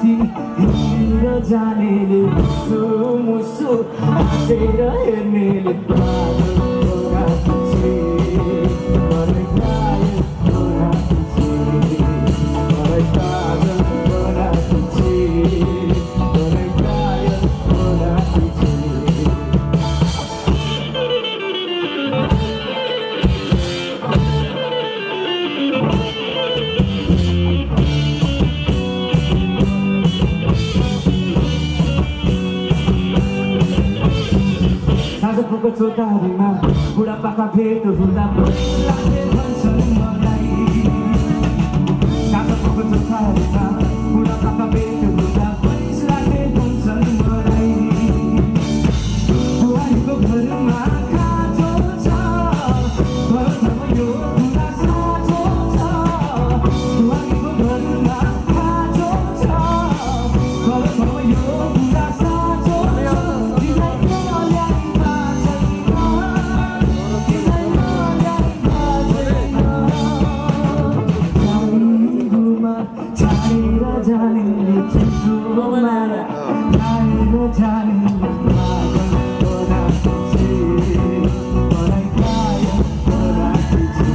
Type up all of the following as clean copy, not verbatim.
हाँसी हिँडेर जानेले मुसु मुसु हाँसेर हेर्नेले पागल छोरा पछि मलाई घायल छोरा पछि मलाई पागल छोरा पछि मलाई घायल छोरा पछि साँझको चौतारीमा बुढापाका भेट हुँदा लाग्ने भन्छन् मलाई साँझको चौतारीमा बुढापाका भेट हुँदा लाग्ने भन्छन् मलाई बुहारीको घरमा खाँचो छ घरमा यो कुरा साँचो छ बुहारीको घरमा खाँचो छ घरमा यो कुरा साँचो छ जानेले चिठो माया खाएर जानेले पागल छोरा पछि मलाई घायल छोरा पछि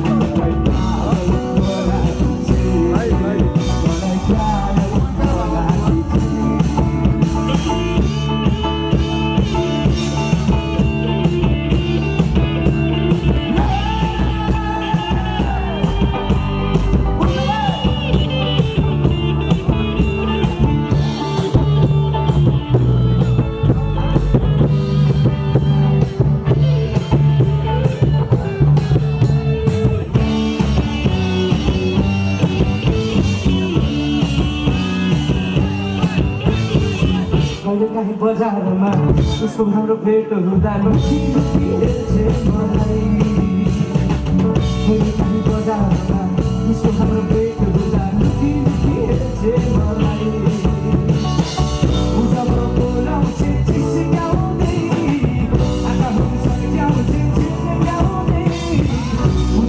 मलाई पागल छोरा पछि मलाई घायल छोरा पछि कहीँ बजारमा उसको हाम्रो भेट हुँदा हेर्छे मलाई कहीँ बजारमा उसको हाम्रो भेट हुँदा हेर्छे मलाई जब बोलाउँछे चिस्याउँदै आँखाहरू सर्क्याउँछे चिस्याउँदै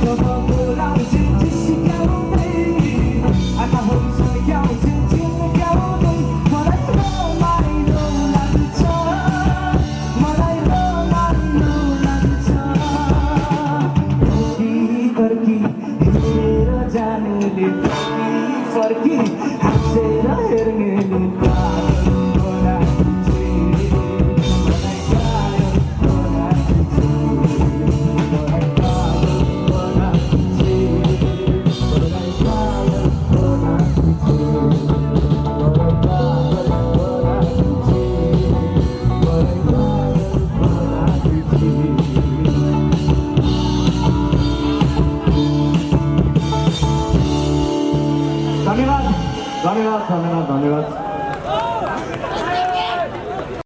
जब बोलाउँछे चिस्याउँदै आँखाहरू सर्क्याउँछे चिस्याउँदै फर्की हाँसेर हेर्नेले पागल छोरा पछि मलाई घायल छोरा पछि मलाई पागल छोरा पछि मलाई घायल छोरा पछि मलाई पागल छोरा पछि मलाई घायल छोरा पछि धन्यवाद धन्यवाद धन्यवाद धन्यवाद